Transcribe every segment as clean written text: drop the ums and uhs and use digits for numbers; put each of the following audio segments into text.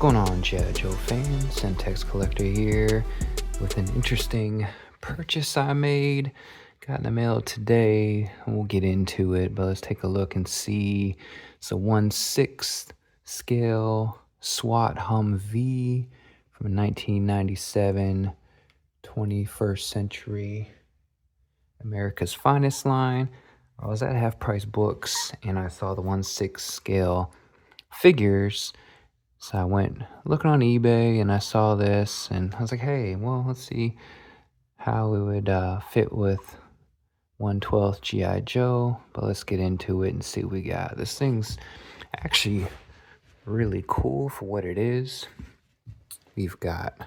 going on, G.I. Joe fans? Centex Collector here with an interesting purchase I made. Got in the mail today, and we'll get into it, but let's take a look and see. It's a 1/6 scale SWAT humvee from 1997 21st century America's Finest line. I was at Half Price Books and I saw the 1/6 scale figures. So I went looking on eBay and I saw this and I was like, hey, well, let's see how it would fit with 1/12 G.I. Joe. But let's get into it and see what we got. This thing's actually really cool for what it is. We've got,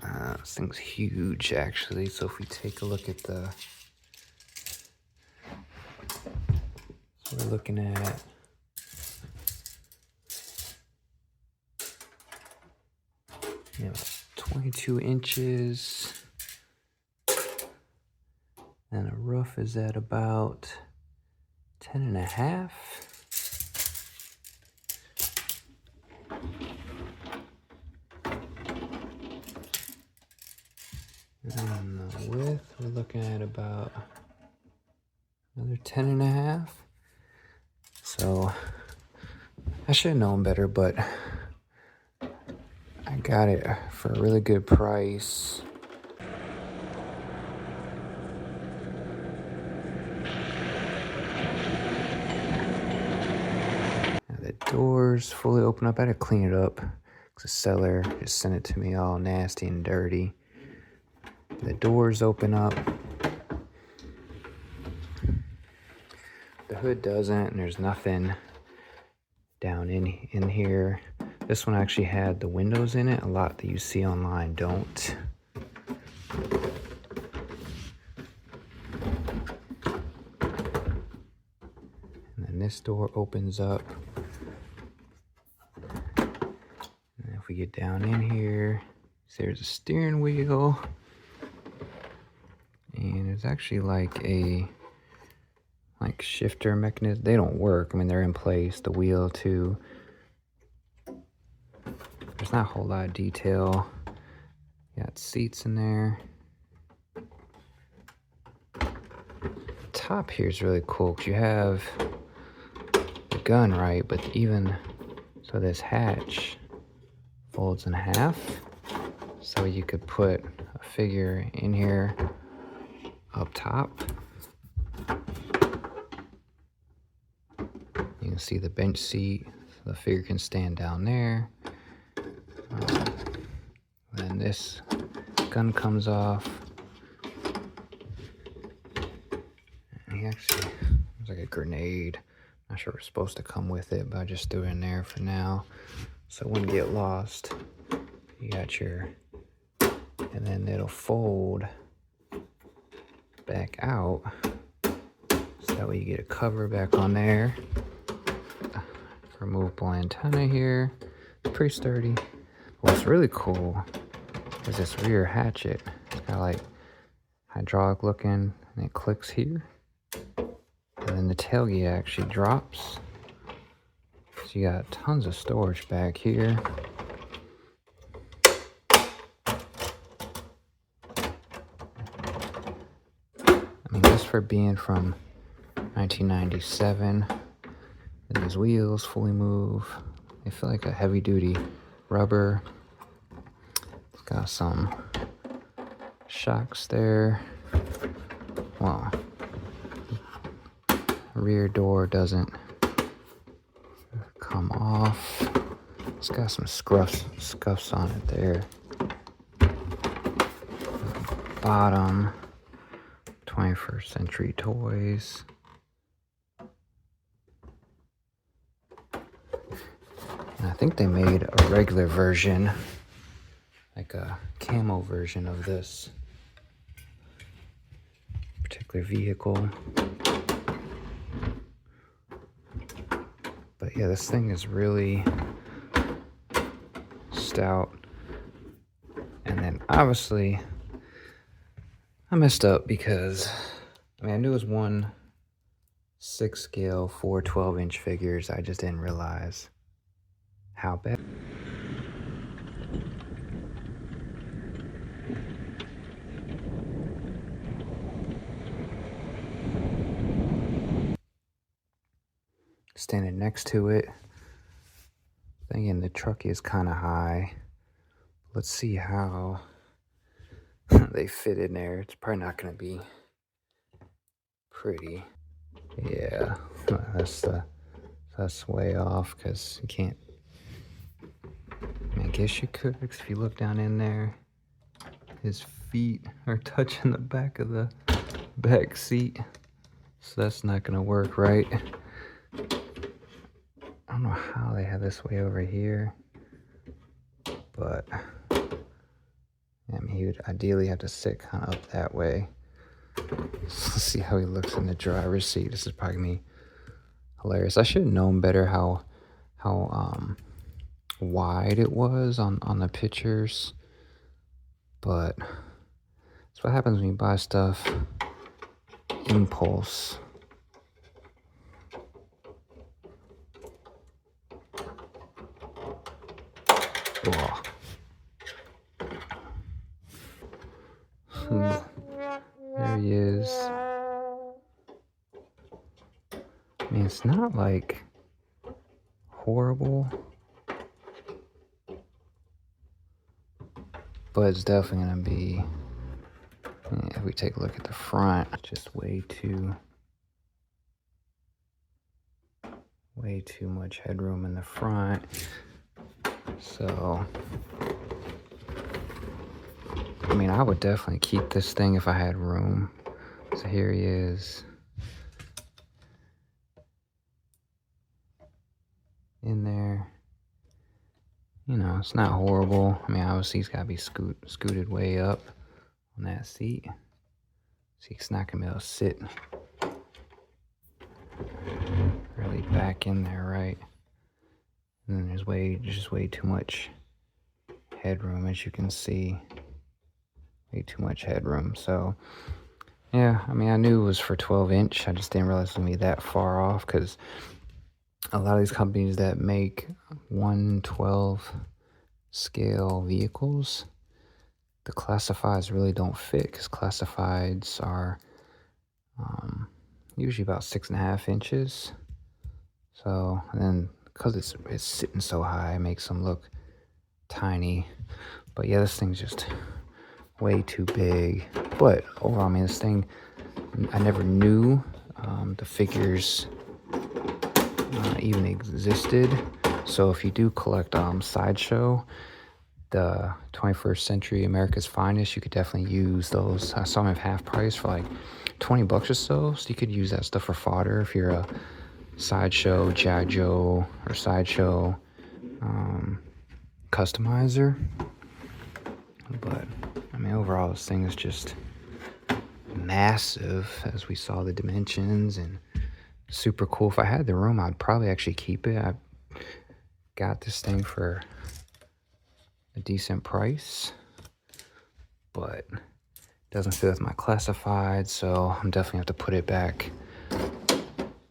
this thing's huge actually. So if we take a look at we're looking at 22 inches, and a roof is at about 10.5. And the width, we're looking at about another 10.5. So I should have known better, but I got it for a really good price. Now the doors fully open up. I had to clean it up because the seller just sent it to me all nasty and dirty. The doors open up. The hood doesn't, and there's nothing down in here. This one actually had the windows in it. A lot that you see online don't. And then this door opens up. And if we get down in here, there's a steering wheel. And there's actually like a shifter mechanism. They don't work. I mean, they're in place. The wheel too. There's not a whole lot of detail. Got seats in there. The top here is really cool because you have the gun, right? But even so, this hatch folds in half, so you could put a figure in here up top. You can see the bench seat, so the figure can stand down there. Then this gun comes off. And he actually, it's like a grenade. Not sure it's supposed to come with it, but I just threw it in there for now, so it wouldn't get lost. You got your, and then it'll fold back out, so that way you get a cover back on there. Removable antenna here. It's pretty sturdy. What's really cool is this rear hatchet. It's got like hydraulic looking, and it clicks here. And then the tailgate actually drops. So you got tons of storage back here. I mean, just for being from 1997, and these wheels fully move. They feel like a heavy duty rubber. It's got some shocks there. Well, rear door doesn't come off. It's got some scuffs on it there. Bottom, 21st century toys. And I think they made a regular version, like a camo version of this particular vehicle. But yeah, this thing is really stout. And then obviously I messed up because I mean, I knew it was 1/6 scale, 4 12-inch figures. I just didn't realize how bad. Standing next to it, thinking the truck is kind of high. Let's see how they fit in there. It's probably not going to be pretty. Yeah, that's way off because you can't. I guess you could, because if you look down in there, his feet are touching the back of the back seat, so that's not going to work, right? I don't know how they have this way over here, but I mean, he would ideally have to sit kind of up that way. So let's see how he looks in the driver's seat. This is probably gonna be hilarious. I should have known better how wide it was on the pictures, but that's what happens when you buy stuff impulse. Whoa. There he is. I mean, it's not like horrible, but it's definitely gonna be, if we take a look at the front, just way too much headroom in the front. So I mean, I would definitely keep this thing if I had room. So here he is in there. You know, it's not horrible. I mean, obviously he's got to be scooted way up on that seat, so he's not gonna be able to sit really back in there, right? And then there's just way too much headroom, as you can see. Way too much headroom. So yeah, I mean, I knew it was for 12-inch. I just didn't realize it was gonna be that far off, because a lot of these companies that make 1/12 scale vehicles, the classifieds really don't fit, because classifieds are usually about 6.5 inches. So, and then because it's sitting so high, it makes them look tiny. But yeah, this thing's just way too big. But overall, I mean, this thing, I never knew the figures even existed. So if you do collect Sideshow, the 21st Century America's Finest, you could definitely use those. I saw them at half price for like $20 or so. So you could use that stuff for fodder if you're a Sideshow, G.I. Joe, or Sideshow customizer. But I mean, overall, this thing is just massive, as we saw the dimensions, and super cool. If I had the room, I'd probably actually keep it. I got this thing for a decent price, but it doesn't fit with my classified, so I'm definitely have to put it back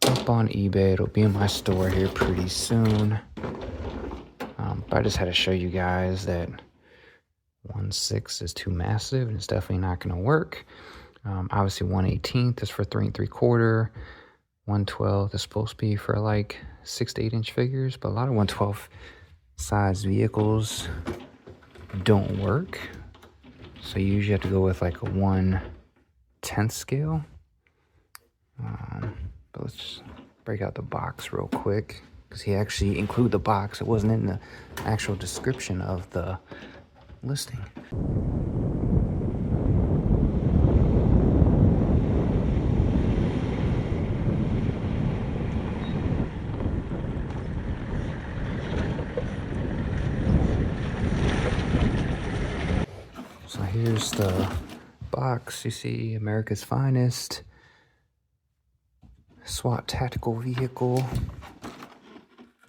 up on eBay. It'll be in my store here pretty soon. But I just had to show you guys that 1/6 is too massive, and it's definitely not going to work. Obviously 1/18 is for 3 3/4. 1/12 is supposed to be for like 6 to 8 inch figures, but a lot of 1/12 size vehicles don't work. So you usually have to go with like a 1/10 scale. But let's just break out the box real quick, because he actually included the box. It wasn't in the actual description of the listing. So here's the box. You see America's Finest SWAT tactical vehicle.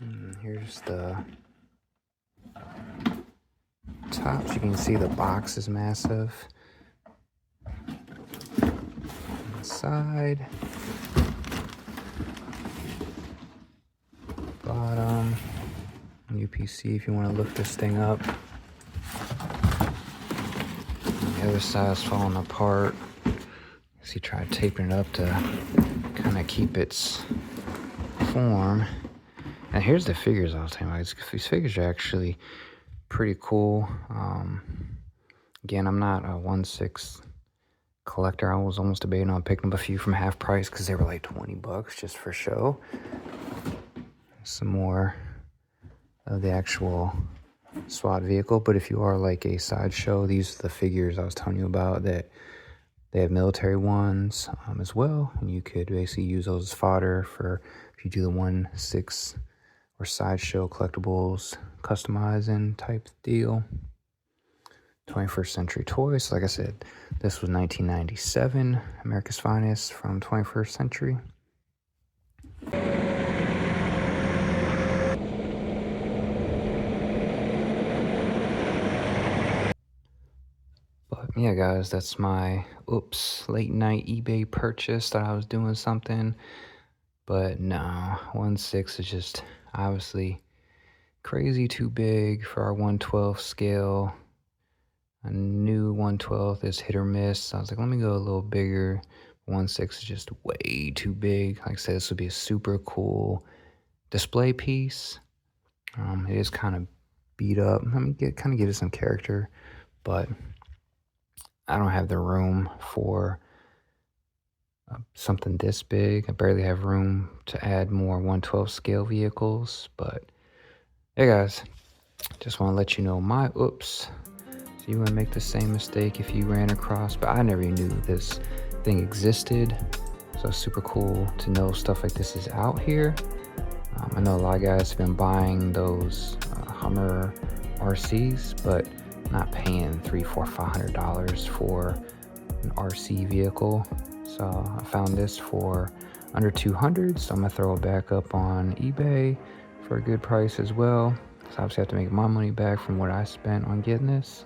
And here's the top. You can see the box is massive. Inside, bottom, you UPC if you want to look this thing up. The other side's falling apart. So he tried taping it up to kind of keep its form. And here's the figures I was talking about. These figures are actually pretty cool. Again, I'm not a 1/6 collector. I was almost debating on picking up a few from half price because they were like 20 bucks just for show. Some more of the actual SWAT vehicle, but if you are like a sideshow, these are the figures I was telling you about. That they have military ones as well, and you could basically use those as fodder for if you do the 1/6 or sideshow collectibles customizing type deal. 21st Century Toys. Like I said, this was 1997, America's Finest from 21st Century. But yeah, guys, that's my late night eBay purchase. Thought I was doing something, but no, 1/6 is just obviously crazy too big for our 1/12 scale. A new 1/12 is hit or miss. So I was like, let me go a little bigger. 1/6 is just way too big. Like I said, this would be a super cool display piece. It is kind of beat up. Let me kind of give it some character, but I don't have the room for something this big. I barely have room to add more 1/12 scale vehicles. But hey, guys, just want to let you know my oops. So you wouldn't make the same mistake if you ran across, but I never knew this thing existed. So it's super cool to know stuff like this is out here. I know a lot of guys have been buying those Hummer RCs, but not paying $300, $400, $500 for an RC vehicle. So I found this for under 200, so I'm gonna throw it back up on eBay for a good price as well. So obviously I have to make my money back from what I spent on getting this.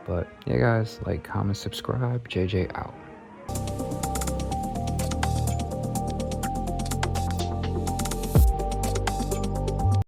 But yeah, guys, like, comment, subscribe. JJ out.